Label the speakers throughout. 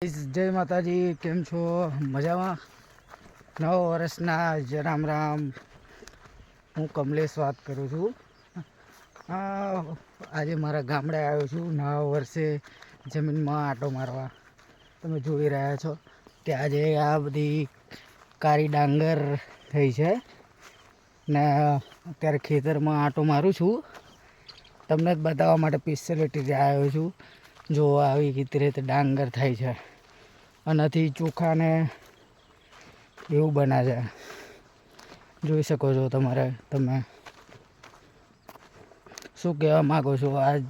Speaker 1: જય માતાજી, કેમ છો? મજામાં? નવ વર્ષના જ રામ રામ. હું કમલેશ વાત કરું છું. આજે મારા ગામડે આવ્યો છું નવા વર્ષે જમીનમાં આંટો મારવા. તમે જોઈ રહ્યા છો કે આજે આ બધી કાળી ડાંગર થઈ છે ને અત્યારે ખેતરમાં આંટો મારું છું. તમને જ બતાવવા માટે સ્પેશિયાલિટી આવ્યો છું. જો આવી રીતે ડાંગર થાય છે. આનાથી ચોખાને એવું બને છે, જોઈ શકો છો. તમે શું કહેવા માગો છો? આજ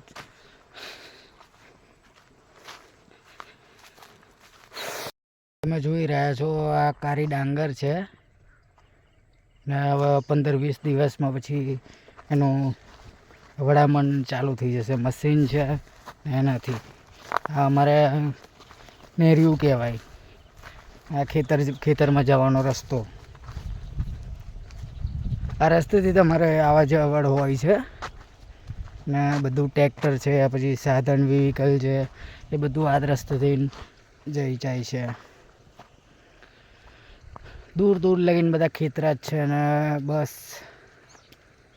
Speaker 1: તમે જોઈ રહ્યા છો આ કાળી ડાંગર છે ને હવે 15-20 દિવસમાં પછી એનું વડામણ ચાલુ થઈ જશે. મશીન છે એનાથી. આ અમારે નેરિયું કહેવાય. આ ખેતરમાં જવાનો રસ્તો. આ રસ્તેથી તમારે આવા જવડ હોય છે ને બધું ટ્રેક્ટર છે, પછી સાધન વ્હીકલ છે, એ બધું આ જ રસ્તેથી જઈ જાય છે. દૂર દૂર લગીને બધા ખેતરા જ છે ને બસ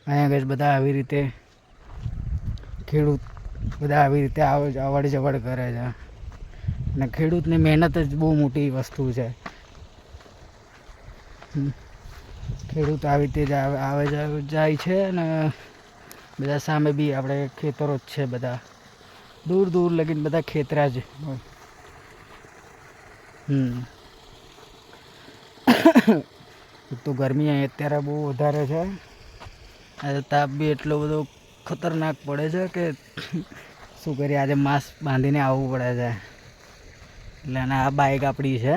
Speaker 1: અહીંયા આગળ બધા આવી રીતે ખેડૂત બધા આવી રીતે અવડ જવડ કરે છે. અને ખેડૂતની મહેનત જ બહુ મોટી વસ્તુ છે. ખેડૂત આવી રીતે આવે જાય છે ને બધા સામે બી આપણે ખેતરો જ છે. બધા દૂર દૂર લગીને બધા ખેતરા જ હોય. એક તો ગરમી અહીં અત્યારે બહુ વધારે છે. આજે તાપ બી એટલો બધો ખતરનાક પડે છે કે શું કરીએ, આજે માસ્ક બાંધીને આવવું પડે છે. એટલે અને આ બાઇક આપણી છે.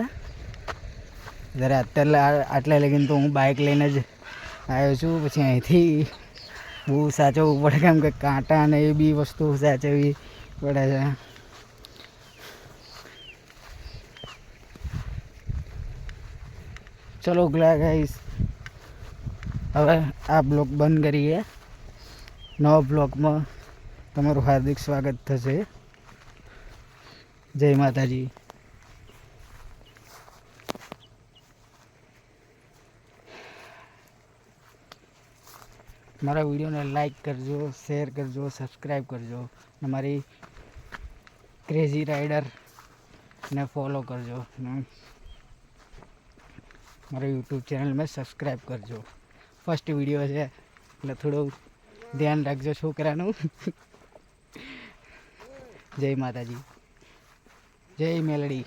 Speaker 1: જ્યારે અત્યારે આટલા લગીને તો હું બાઇક લઈને જ આવ્યો છું. પછી અહીંથી બહુ સાચવવું પડે, કેમ કે કાંટા અને એ બી વસ્તુ સાચવવી પડે છે. ચલો ગાઈસ, હવે આ બ્લોગ બંધ કરીએ. નવા બ્લોગમાં તમારું હાર્દિક સ્વાગત થશે. જય માતાજી. મારા વિડીયોને લાઈક કરજો, શેર કરજો, સબસ્ક્રાઈબ કરજો. અને મારી ક્રેઝી રાઇડરને ફોલો કરજો. મારા યુટ્યુબ ચેનલમાં સબસ્ક્રાઈબ કરજો. ફર્સ્ટ વિડીયો છે એટલે થોડું ધ્યાન રાખજો છોકરાનું. જય માતાજી, જય મેલડી.